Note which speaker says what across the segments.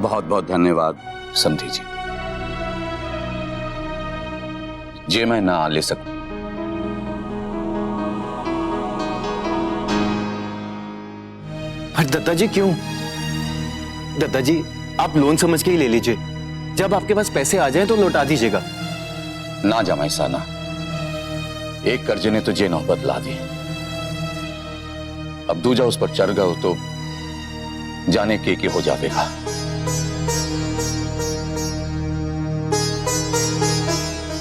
Speaker 1: बहुत बहुत धन्यवाद समधी जी। जे मैं ना ले सकता।
Speaker 2: पर दादाजी क्यों? दादाजी आप लोन समझ के ही ले लीजिए, जब आपके पास पैसे आ जाएं तो लौटा दीजिएगा।
Speaker 1: ना जमाई साना, एक कर्जे ने तुझे नौबत ला दी, अब दूजा उस पर चढ़ गए तो जाने के हो जाएगा।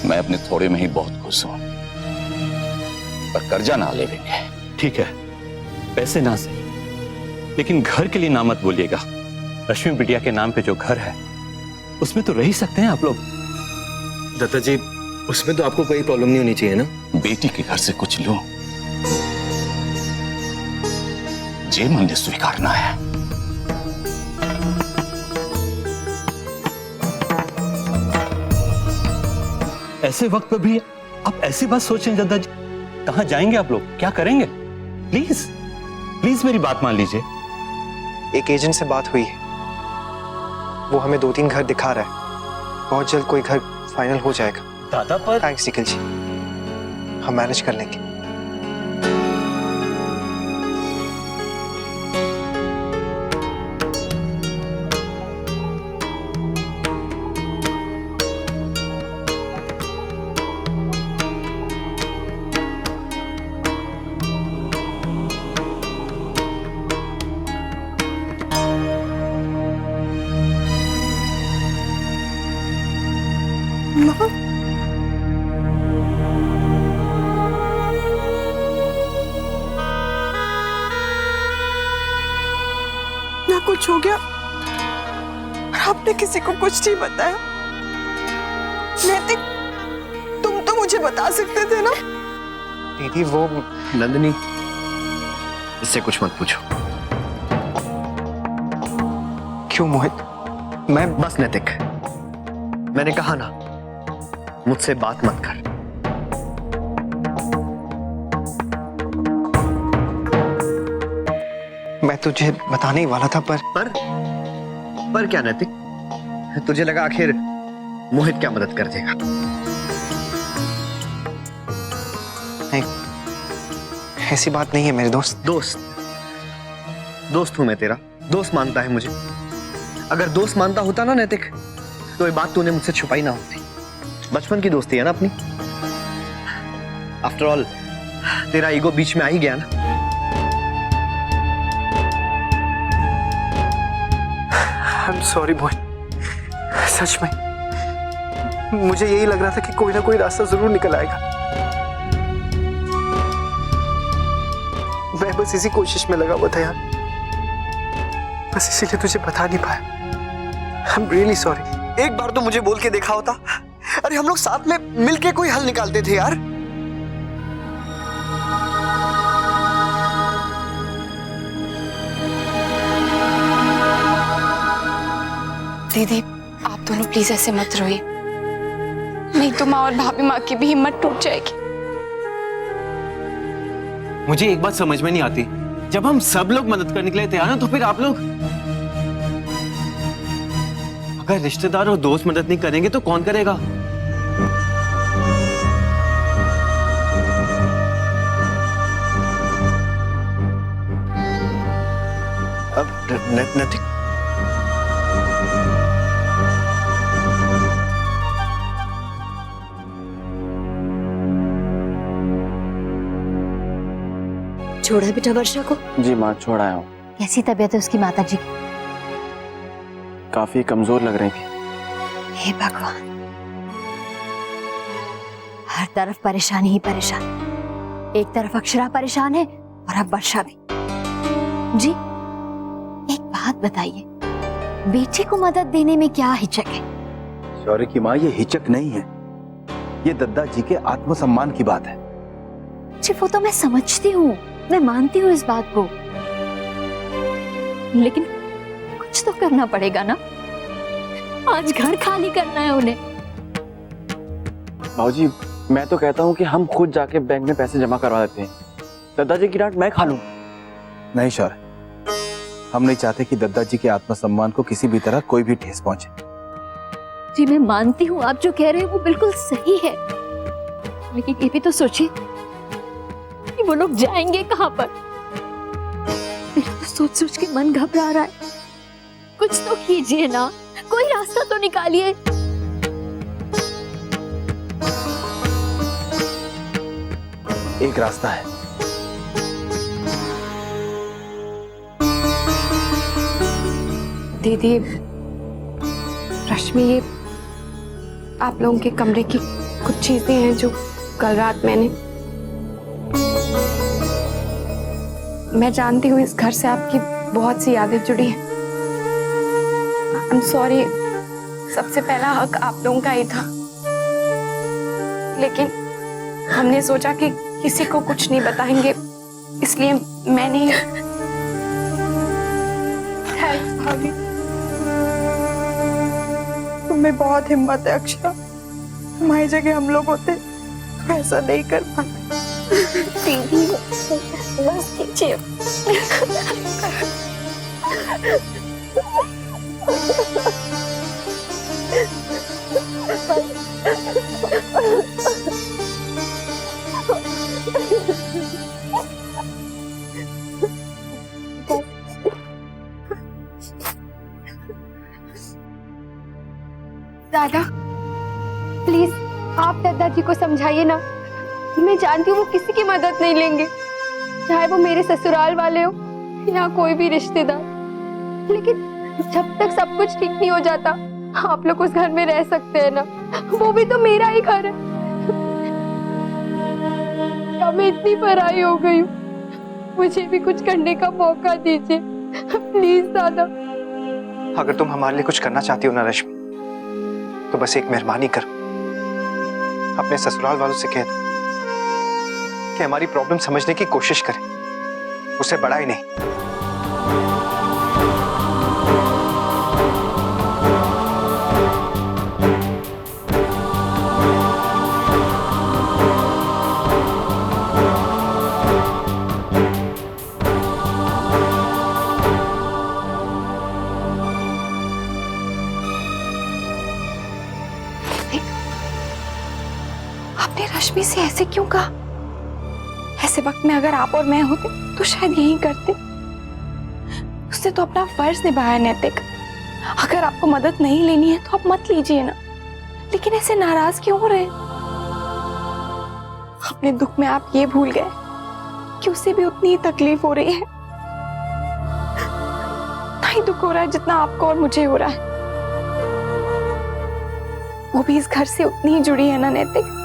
Speaker 1: मैं अपने थोड़े में ही बहुत खुश हूं, पर कर्जा ना लेंगे।
Speaker 2: ठीक है, पैसे ना से, लेकिन घर के लिए ना मत बोलिएगा। रश्मि बिटिया के नाम पे जो घर है उसमें तो रह ही सकते हैं आप लोग। दादाजी उसमें तो आपको कोई प्रॉब्लम नहीं होनी चाहिए ना।
Speaker 1: बेटी के घर से कुछ लो, जे मन ने स्वीकारना है।
Speaker 2: ऐसे वक्त पर भी आप ऐसी बात सोचें दादाजी? कहां जाएंगे आप लोग, क्या करेंगे? प्लीज प्लीज मेरी बात मान लीजिए।
Speaker 3: एक एजेंट से बात हुई है, वो हमें 2-3 घर दिखा रहा है। बहुत जल्द कोई घर फाइनल हो जाएगा।
Speaker 2: दादा पर
Speaker 3: थैंक्स निखिल जी, हम मैनेज कर लेंगे।
Speaker 4: ना कुछ हो गया और आपने किसी को कुछ नहीं बताया। नैतिक, तुम तो मुझे बता सकते थे ना।
Speaker 3: दीदी वो
Speaker 2: नंदिनी, इससे कुछ मत पूछो।
Speaker 3: क्यों मोहित? मैं
Speaker 2: बस नैतिक, मैंने कहा ना, मुझसे बात मत कर।
Speaker 3: मैं तुझे बताने ही वाला था,
Speaker 2: पर क्या नैतिक? तुझे लगा आखिर मोहित क्या मदद कर देगा?
Speaker 3: नहीं, ऐसी बात नहीं है मेरे दोस्त।
Speaker 2: दोस्त हूं मैं तेरा, दोस्त मानता है मुझे। अगर दोस्त मानता होता ना नैतिक, तो ये बात तूने मुझसे छुपाई ना होती। बचपन की दोस्ती है ना अपनी। आफ्टर ऑल तेरा ईगो बीच में आ ही गया ना।
Speaker 3: आई एम सॉरी मोहित, सच में मुझे यही लग रहा था कि कोई ना कोई रास्ता जरूर निकल आएगा। मैं बस इसी कोशिश में लगा हुआ था यार, बस इसीलिए तुझे बता नहीं पाया। I am really sorry. एक बार तो मुझे बोल के देखा होता। अरे हम लोग साथ में मिलके कोई हल निकालते थे यार।
Speaker 5: दीदी, आप दोनों प्लीज ऐसे मत रोइए, नहीं तो माँ और भाभी माँ की भी हिम्मत टूट जाएगी।
Speaker 2: मुझे एक बात समझ में नहीं आती, जब हम सब लोग मदद करने के लिए तैयार हैं तो फिर आप लोग, अगर रिश्तेदार और दोस्त मदद नहीं करेंगे तो कौन करेगा? अब नैतिक,
Speaker 6: छोड़ा बेटा वर्षा को?
Speaker 7: जी माँ, छोड़ आया हूँ।
Speaker 6: कैसी तबीयत है उसकी माता जी की?
Speaker 7: काफी कमजोर लग रही थी।
Speaker 6: हे भगवान, हर तरफ परेशानी ही परेशान। एक तरफ अक्षरा परेशान है और अब वर्षा भी। जी एक बात बताइए, बेटी को मदद देने में क्या हिचक है?
Speaker 8: शौर्य की माँ, ये हिचक नहीं है, ये दद्दा जी के आत्मसम्मान की बात है।
Speaker 6: जी वो तो मैं समझती हूँ, मैं मानती हूँ इस बात को, लेकिन कुछ तो करना पड़ेगा ना। आज घर खाली करना है उन्हें।
Speaker 7: भाऊजी, मैं तो कहता हूँ कि हम खुद जाके बैंक में पैसे जमा करवा देते हैं। दादाजी की डांट मैं खा लूं।
Speaker 8: नहीं शौर्य, हम नहीं चाहते कि दद्दा जी के आत्मसम्मान को किसी भी तरह कोई भी ठेस पहुंचे।
Speaker 6: जी मैं मानती हूँ आप जो कह रहे हैं वो बिल्कुल सही है, लेकिन ये भी तो सोचिए कि वो लोग जाएंगे कहाँ पर। मेरा तो सोच सोच के मन घबरा रहा है। कुछ तो कीजिए ना, कोई रास्ता तो निकालिए।
Speaker 8: एक रास्ता है।
Speaker 5: दीदी, रश्मि, ये आप लोगों के कमरे की कुछ चीजें हैं जो कल रात मैं जानती हूँ इस घर से आपकी बहुत सी यादें जुड़ी हैं। आई एम सॉरी, सबसे पहला हक आप लोगों का ही था, लेकिन हमने सोचा कि किसी को कुछ नहीं बताएंगे, इसलिए मैंने
Speaker 4: भाभी, तुम्हें बहुत हिम्मत है अक्षरा। तुम्हारी जगह हम लोग होते तो ऐसा नहीं कर पाते।
Speaker 6: दीदी बस कीजिए।
Speaker 5: दादा, प्लीज आप दादाजी को समझाइए ना। मैं जानती हूँ वो किसी की मदद नहीं लेंगे, चाहे वो मेरे ससुराल वाले हो या कोई भी रिश्तेदार, लेकिन जब तक सब कुछ ठीक नहीं हो जाता आप लोग उस घर में रह सकते हैं ना। वो भी तो मेरा ही घर है। क्या मैं इतनी पराई हो गई हूँ? मुझे भी कुछ करने का मौका दीजिए प्लीज दादा।
Speaker 3: अगर तुम हमारे लिए कुछ करना चाहती हो ना रश्मि, तो बस एक मेहरबानी कर, अपने ससुराल वालों से कह दो कि हमारी प्रॉब्लम समझने की कोशिश करें, उससे बड़ा ही नहीं।
Speaker 5: आपने रश्मि से ऐसे क्यों कहा? ऐसे वक्त में अगर आप और मैं होते तो शायद यही करते। उसने तो अपना फर्ज निभाया नैतिक। अगर आपको मदद नहीं लेनी है तो आप मत लीजिए ना, लेकिन ऐसे नाराज क्यों हो रहे हैं? अपने दुख में आप ये भूल गए कि उसे भी उतनी ही तकलीफ हो रही है। नहीं दुख हो रहा है जितना आपको और मुझे हो रहा है। वो भी इस घर से उतनी ही जुड़ी है ना नैतिक,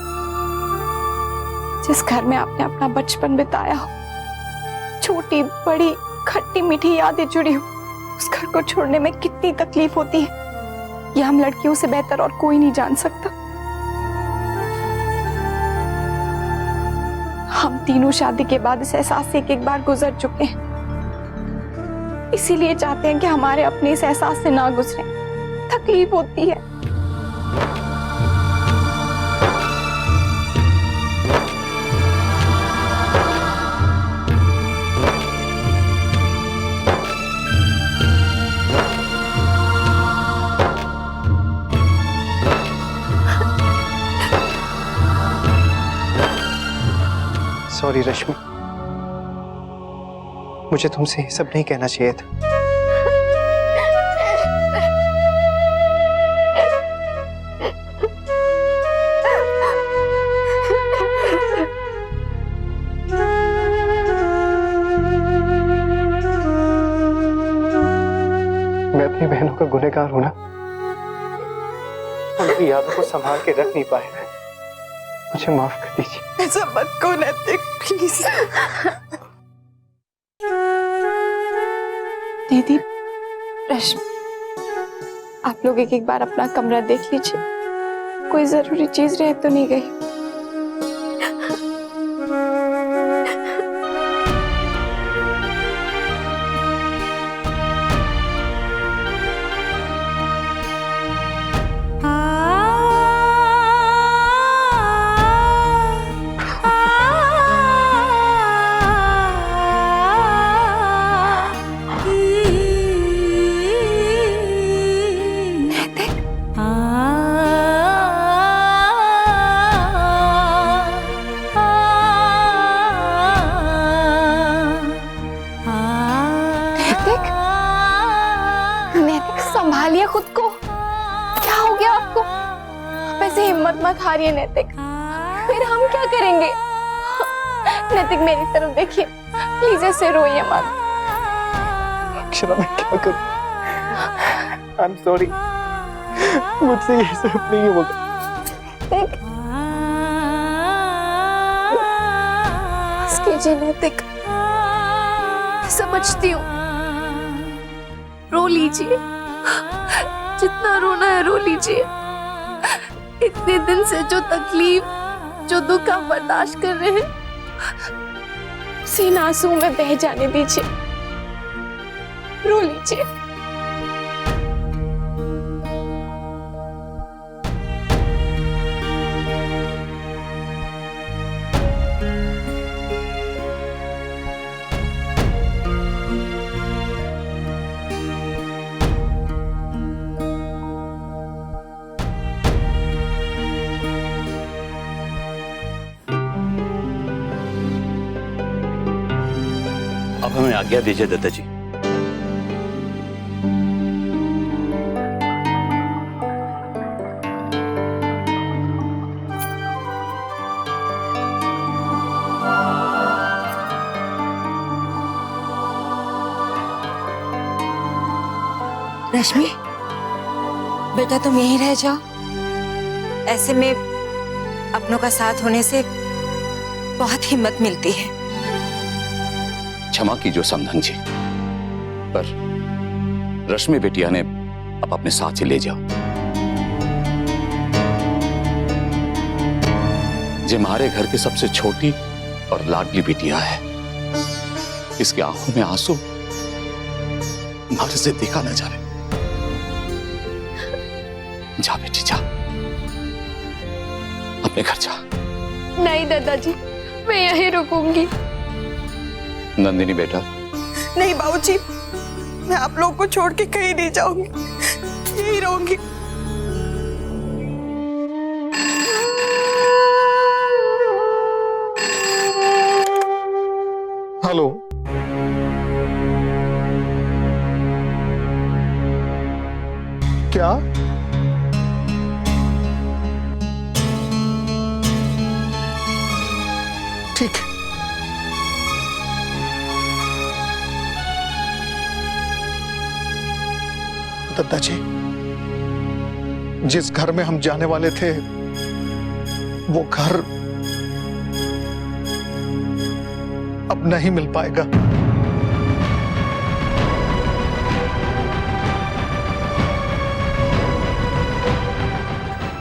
Speaker 5: जिस घर में आपने अपना बचपन बिताया हो, छोटी बड़ी खट्टी मीठी यादें जुड़ी हो। उस घर को छोड़ने में कितनी तकलीफ होती है, ये हम लड़कियों से बेहतर और कोई नहीं जान सकता। हम तीनों शादी के बाद इस एहसास से एक बार गुजर चुके हैं, इसीलिए चाहते हैं कि हमारे अपने इस एहसास से ना गुजरे। तकलीफ होती है।
Speaker 3: सॉरी रश्मि, मुझे तुमसे ये सब नहीं कहना चाहिए था। मैं अपनी बहनों का गुनहगार हूं ना, उनकी यादों को संभाल के रख नहीं पाए। मुझे माफ कर दीजिए।
Speaker 4: ऐसा मत कहो नैतिक, प्लीज।
Speaker 5: दीदी, रश्मि, आप लोग एक बार अपना कमरा देख लीजिए, कोई जरूरी चीज रह तो नहीं गई। लिया खुद को? क्या हो गया आपको? आप ऐसे हिम्मत मत हारिए नैतिक, फिर हम क्या करेंगे? नैतिक मेरी तरफ देखिए, प्लीज ऐसे रोइए मत।
Speaker 3: अक्षरा मैं क्या करूं? आई एम सॉरी, मुझसे ये सब नहीं होगा।
Speaker 5: नैतिक, बस कीजिए नैतिक, समझती हूँ, रो लीजिए, जितना रोना है रो लीजिए। इतने दिन से जो तकलीफ, जो दुख आप बर्दाश्त कर रहे हैं, उसे इन आंसुओं में बह जाने दीजिए, रो लीजिए।
Speaker 2: अब हमें आज्ञा दीजिए दादाजी।
Speaker 4: रश्मि, बेटा तुम यहीं रह जाओ। ऐसे में अपनों का साथ होने से बहुत हिम्मत मिलती है।
Speaker 1: क्षमा कीजिए समधन जी, पर रश्मि बेटिया ने अब अपने साथ ही ले जाओ। जे हमारे घर की सबसे छोटी और लाडली बेटिया है, इसकी आंखों में आंसू हमारे से देखा न जाए। जा बेटी जा, अपने घर जा।
Speaker 5: नहीं दादाजी, मैं यहीं रुकूंगी।
Speaker 1: नंदिनी बेटा।
Speaker 4: नहीं बाबूजी, मैं आप लोगों को छोड़ के कहीं नहीं जाऊंगी, यहीं रहूंगी।
Speaker 3: हेलो, क्या? ठीक है। दद्दा जी, जिस घर में हम जाने वाले थे, वो घर अब नहीं मिल पाएगा।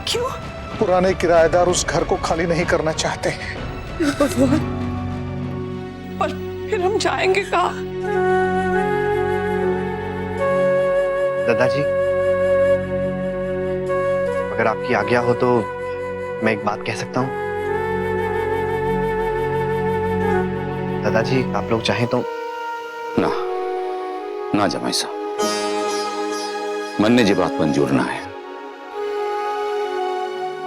Speaker 4: क्यों?
Speaker 3: पुराने किराएदार उस घर को खाली नहीं करना चाहते हैं।
Speaker 4: भगवान, पर फिर हम जाएंगे कहाँ?
Speaker 9: दादाजी, अगर आपकी आज्ञा हो तो मैं एक बात कह सकता हूं। दादाजी, आप लोग चाहें तो।
Speaker 1: ना ना जमाई साहब, मन ने जी बात मंजूर ना है।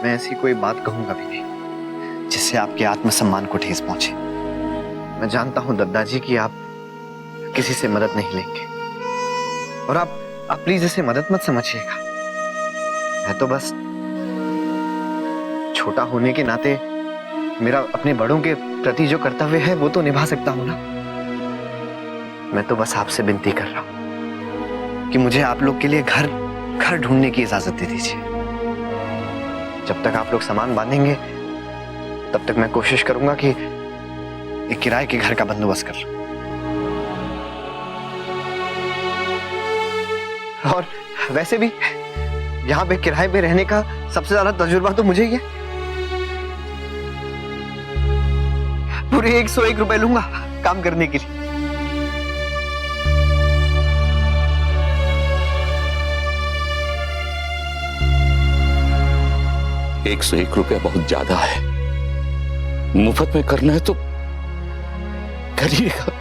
Speaker 9: मैं ऐसी कोई बात कहूंगा भी नहीं जिससे आपके आत्मसम्मान को ठेस पहुंचे। मैं जानता हूं दादाजी कि आप किसी से मदद नहीं लेंगे, और आप प्लीज इसे मदद मत समझिएगा। मैं तो बस छोटा होने के नाते मेरा अपने बड़ों के प्रति जो कर्तव्य है वो तो निभा सकता हूं ना। मैं तो बस आपसे विनती कर रहा हूं कि मुझे आप लोग के लिए घर ढूंढने की इजाजत दे दीजिए। जब तक आप लोग सामान बांधेंगे तब तक मैं कोशिश करूंगा कि एक किराए के घर का बंदोबस्त कर लूं। और वैसे भी यहाँ पे किराए पे रहने का सबसे ज्यादा तजुर्बा तो मुझे ही है। पूरे 101 रुपए लूंगा काम करने के लिए।
Speaker 1: 101 रुपया बहुत ज्यादा है, मुफ्त में करना है तो करिएगा।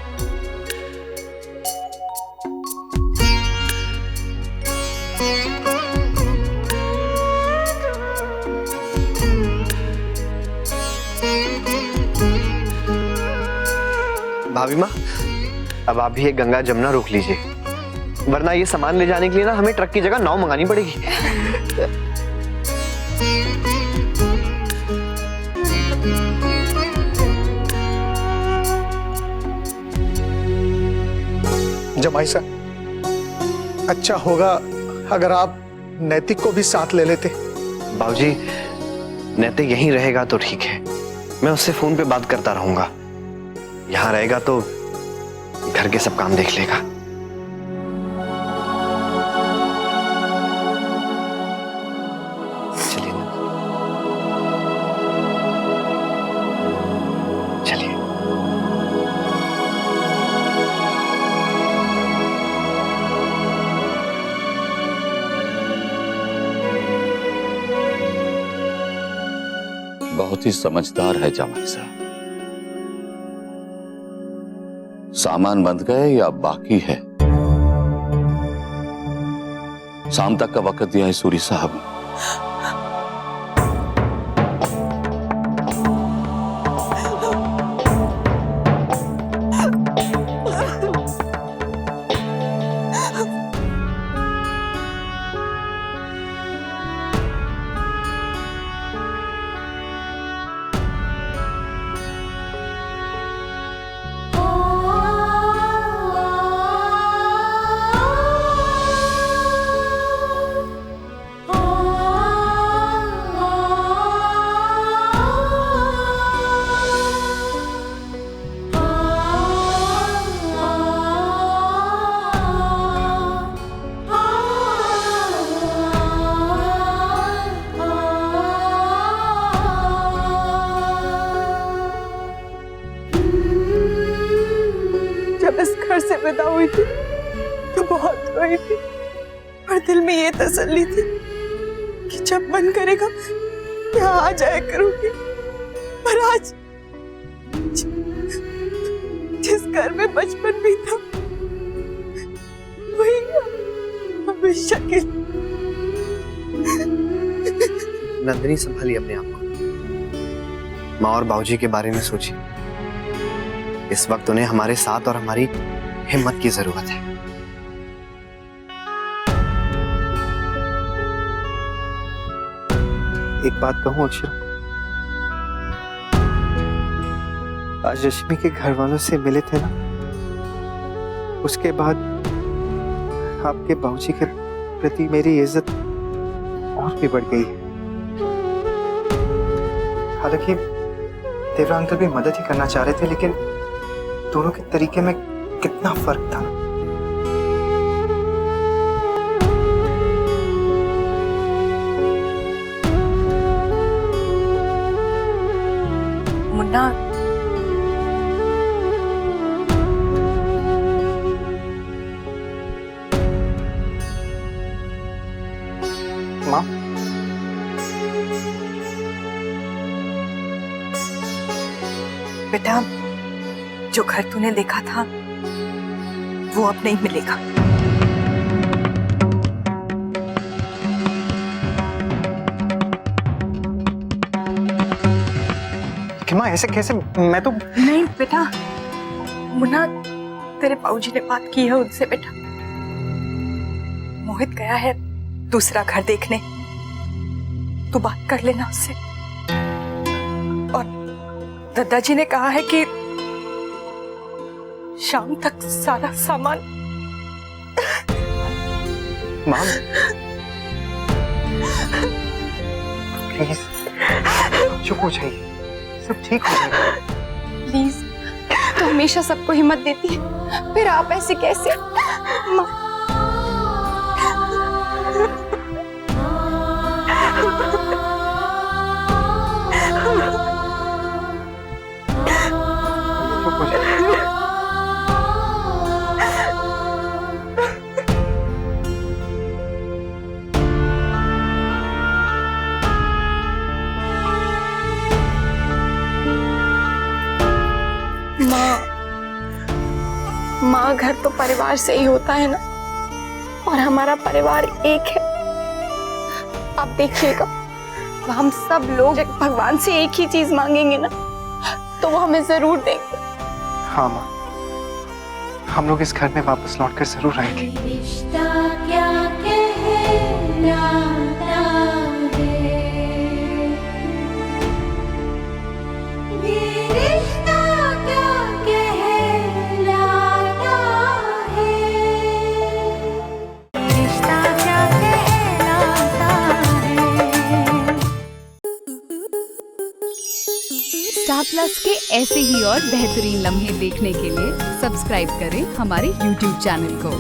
Speaker 9: भाभी माँ, अब आप भी एक गंगा जमुना रोक लीजिए। वरना ये सामान ले जाने के लिए ना हमें ट्रक की जगह नाव मंगानी पड़ेगी।
Speaker 10: जमाई साहब, अच्छा होगा अगर आप नैतिक को भी साथ ले लेते।
Speaker 9: बाबूजी, नैतिक यहीं रहेगा तो ठीक है, मैं उससे फोन पे बात करता रहूंगा। यहाँ रहेगा तो घर के सब काम देख लेगा। चलिए चलिए।
Speaker 1: बहुत ही समझदार है जमाई साहब। सामान बंध गए या बाकी है? शाम तक का वक्त दिया है सूरी साहब ने।
Speaker 4: जब इस घर से विदा हुई थी तो बहुत रोई थी, और दिल में ये तसल्ली थी कि जब मन करेगा यहाँ आ जाया करूंगी। पर आज जिस घर में बचपन भी था वही हमेशा के।
Speaker 9: नंदिनी, संभालिए अपने आप को। माँ और बाबूजी के बारे में सोचिए। इस वक्त उन्हें हमारे साथ और हमारी हिम्मत की जरूरत है।
Speaker 3: एक बात कहूं अक्षरा, आज रश्मि के घर वालों से मिले थे ना, उसके बाद आपके बाबूजी के प्रति मेरी इज्जत और भी बढ़ गई है। हालांकि देवरा अंकल भी मदद ही करना चाह रहे थे, लेकिन दोनों के तरीके में कितना फर्क था।
Speaker 4: मुन्ना,
Speaker 3: माँ,
Speaker 4: बेटा, जो घर तूने देखा था वो अब नहीं मिलेगा।
Speaker 3: कि माँ ऐसे कैसे? मैं तो
Speaker 4: नहीं बेटा, मुन्ना, तेरे बाबूजी ने बात की है उनसे बेटा। मोहित गया है दूसरा घर देखने, तू बात कर लेना उससे। और दादाजी ने कहा है कि शाम तक सारा सामान।
Speaker 3: माँ प्लीज चुप हो जाइए, सब ठीक हो जाएगा।
Speaker 5: प्लीज, तो हमेशा सबको हिम्मत देती है, फिर आप ऐसे कैसे? माँ,
Speaker 3: चुप हो जाइए।
Speaker 5: माँ, घर तो परिवार से ही होता है ना, और हमारा परिवार एक है। आप देखिएगा, हम सब लोग जब भगवान से एक ही चीज मांगेंगे ना, तो वो हमें जरूर देंगे।
Speaker 3: हाँ माँ, हम लोग इस घर में वापस लौटकर जरूर आएंगे।
Speaker 6: रिश्ता क्या कहलाता है, ये रिश्ता क्या कहलाता है, रिश्ता क्या कहलाता है।
Speaker 11: स्टार प्लस के ऐसे ही और बेहतरीन लम्हे देखने के लिए सब्सक्राइब करें हमारे YouTube चैनल को।